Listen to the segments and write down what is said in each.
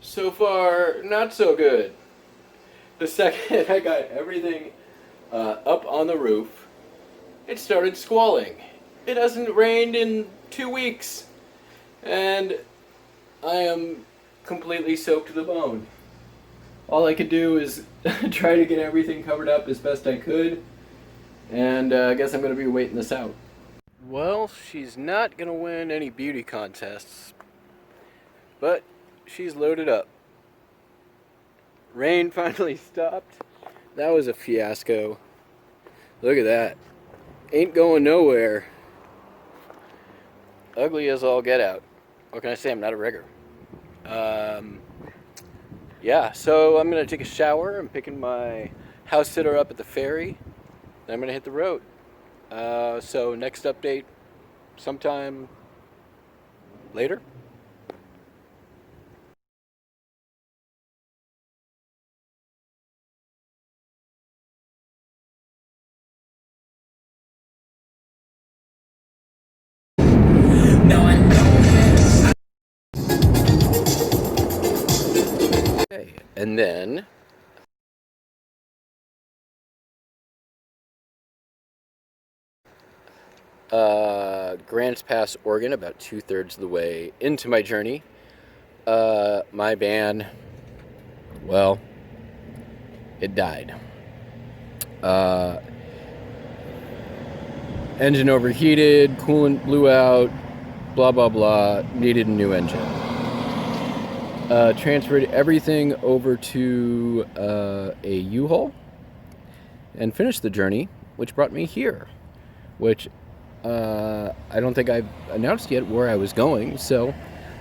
So far, not so good. The second I got everything up on the roof, it started squalling. It hasn't rained in 2 weeks, and I am completely soaked to the bone. All I could do is try to get everything covered up as best I could, and I guess I'm going to be waiting this out. Well, she's not going to win any beauty contests, but she's loaded up. Rain finally stopped. That was a fiasco. Look at that. Ain't going nowhere. Ugly as all get out. What can I say? I'm not a rigger. Yeah, so I'm going to take a shower. I'm picking my house sitter up at the ferry. Then I'm going to hit the road. So next update sometime later. Okay, and then Grants Pass, Oregon, about 2/3 of the way into my journey. My van, well, it died. Engine overheated, coolant blew out, blah blah blah, needed a new engine. Transferred everything over to a U-Haul and finished the journey, which brought me here, which I don't think I've announced yet where I was going. So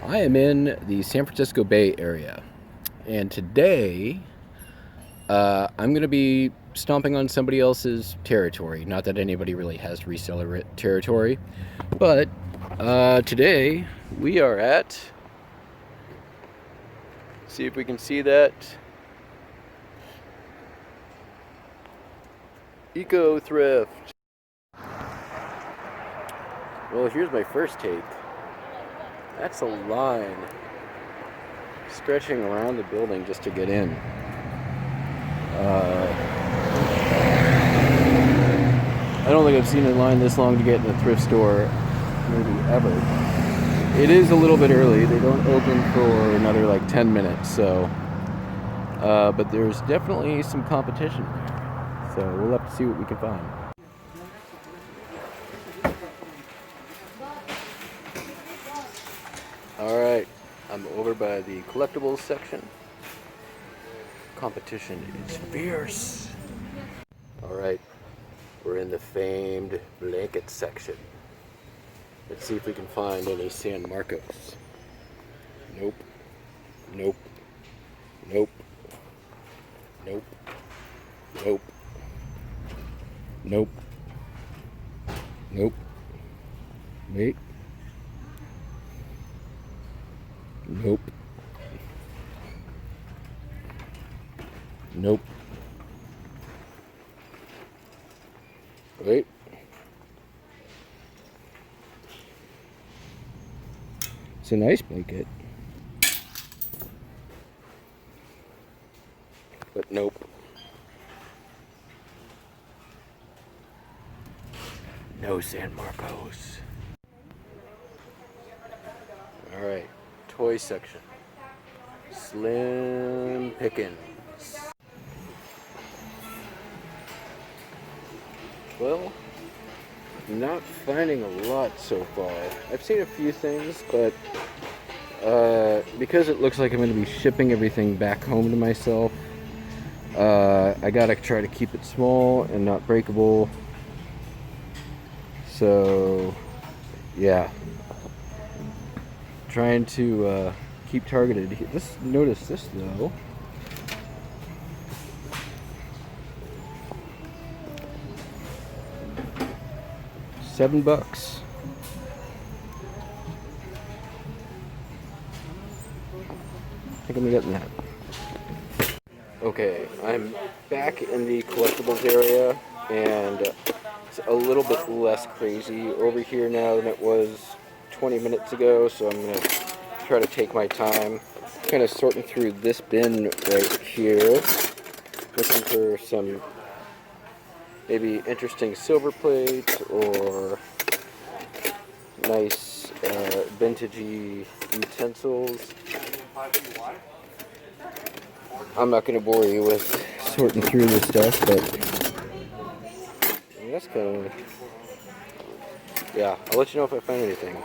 I am in the San Francisco Bay Area, and today I'm going to be stomping on somebody else's territory. Not that anybody really has reseller territory, but today we are at, see if we can see that, Eco Thrift. Well, here's my first take. That's a line stretching around the building just to get in. I don't think I've seen a line this long to get in a thrift store, maybe ever. It is a little bit early. They don't open for another like 10 minutes, so but there's definitely some competition there. So we'll have to see what we can find. Alright, I'm over by the collectibles section. Competition is fierce. Alright, we're in the famed blanket section. Let's see if we can find any San Marcos. Nope. Nope. Nope. Nope. Nope. Nope. Nope. Wait. Nope. Nope. Wait. It's a nice blanket. But nope. No San Marcos. Alright. Toy section. Slim pickings. Well, not finding a lot so far. I've seen a few things, but because it looks like I'm going to be shipping everything back home to myself, I gotta try to keep it small and not breakable. So, yeah. Trying to keep targeted. Notice this though. $7. I think I'm getting that. Okay, I'm back in the collectibles area, and it's a little bit less crazy over here now than it was 20 minutes ago, so I'm going to try to take my time. kind of sorting through this bin right here, looking for some maybe interesting silver plates or nice vintagey utensils. I'm not going to bore you with sorting through this stuff, but that's kind of, yeah, I'll let you know if I find anything.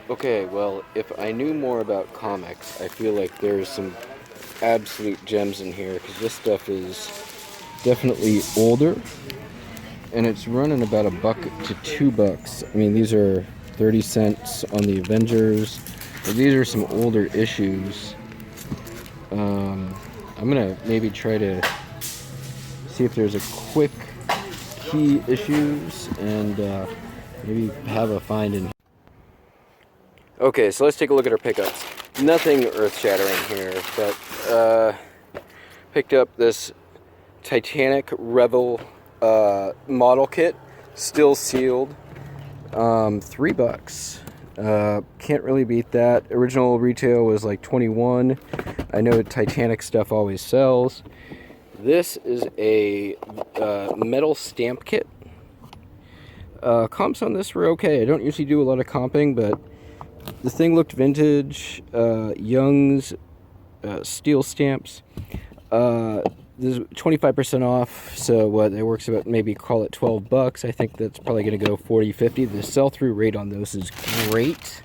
Okay, well, if I knew more about comics, I feel like there's some absolute gems in here, because this stuff is definitely older, and it's running about $1 to $2. I mean, these are 30 cents on the Avengers, but these are some older issues. I'm gonna maybe try to see if there's a quick key issues and maybe have a find in here. Okay, so let's take a look at our pickups. Nothing earth-shattering here, but picked up this Titanic Rebel model kit, still sealed, $3. Can't really beat that. Original retail was like 21. I know Titanic stuff always sells. This is a metal stamp kit. Comps on this were okay. I don't usually do a lot of comping, but the thing looked vintage. Young's steel stamps. This is 25% off, so what it works about, maybe call it $12. I think that's probably going to go 40, 50. The sell-through rate on those is great.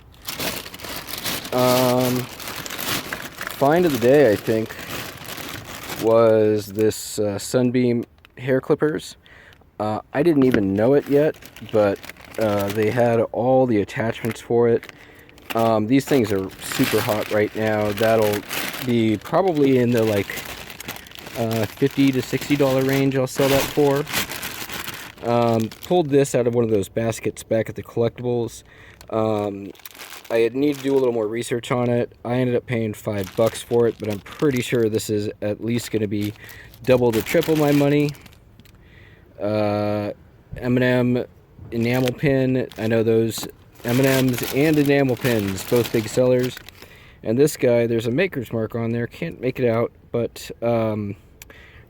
Find of the day, I think, was this Sunbeam hair clippers. I didn't even know it yet, but they had all the attachments for it. These things are super hot right now. That'll be probably in the like $50 to $60 range. I'll sell that for. Pulled this out of one of those baskets back at the collectibles. I had need to do a little more research on it. I ended up paying $5 for it, but I'm pretty sure this is at least going to be double to triple my money. M&M enamel pin. I know those M&Ms and enamel pins, both big sellers. And this guy, there's a maker's mark on there. Can't make it out, but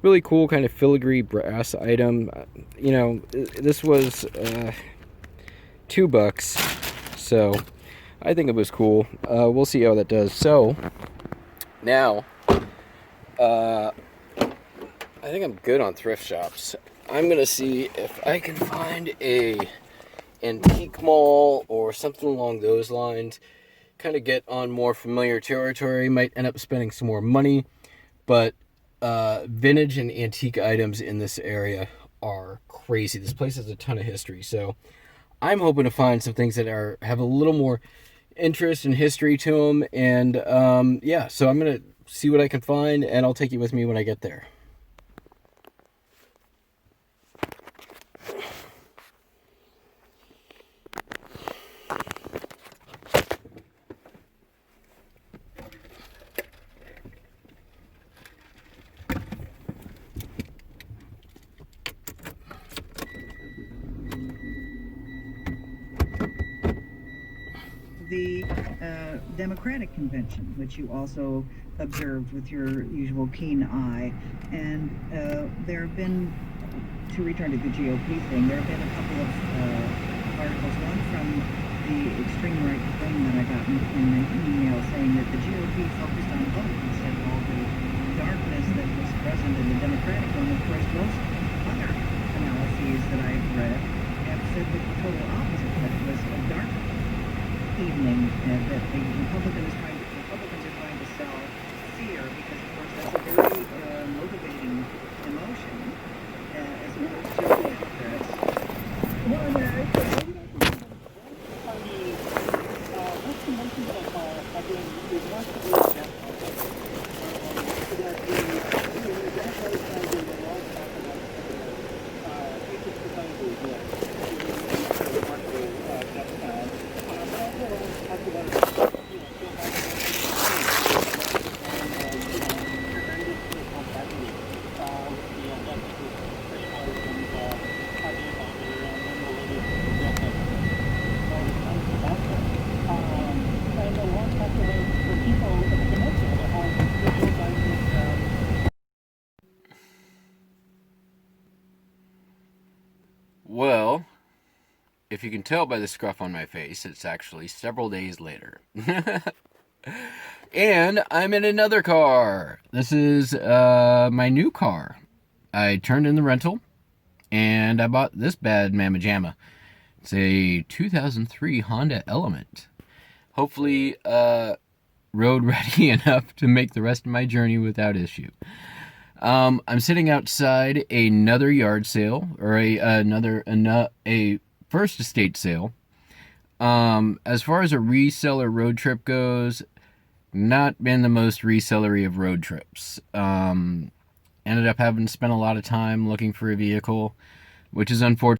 really cool kind of filigree brass item. You know, this was $2, so I think it was cool. We'll see how that does. So now, I think I'm good on thrift shops. I'm gonna see if I can find a antique mall or something along those lines. Kind of get on more familiar territory. Might end up spending some more money, but vintage and antique items in this area are crazy. This place has a ton of history, so I'm hoping to find some things that have a little more interest and history to them. And yeah, so I'm gonna see what I can find, and I'll take you with me when I get there. The Democratic convention, which you also observed with your usual keen eye, and there have been, to return to the GOP thing, there have been a couple of articles, one from the extreme right wing that I got in an email saying that the GOP focused on vote instead of all the darkness that was present in the Democratic one. Of course, most other analyses that I've read have said that the total opposite, that it was a dark evening, that the Republicans are trying to sell fear, because of course that's a very motivating emotion, as opposed to the Democrats. Well, yeah, what's the mention that again is not to be that the Democratic side is a large hatred society as well. if you can tell by the scruff on my face, it's actually several days later. And I'm in another car. This is my new car. I turned in the rental, and I bought this bad mamma jamma. It's a 2003 Honda Element. Hopefully, road ready enough to make the rest of my journey without issue. I'm sitting outside another yard sale, or a first estate sale. As far as a reseller road trip goes, not been the most resellery of road trips. Ended up having to spend a lot of time looking for a vehicle, which is unfortunate.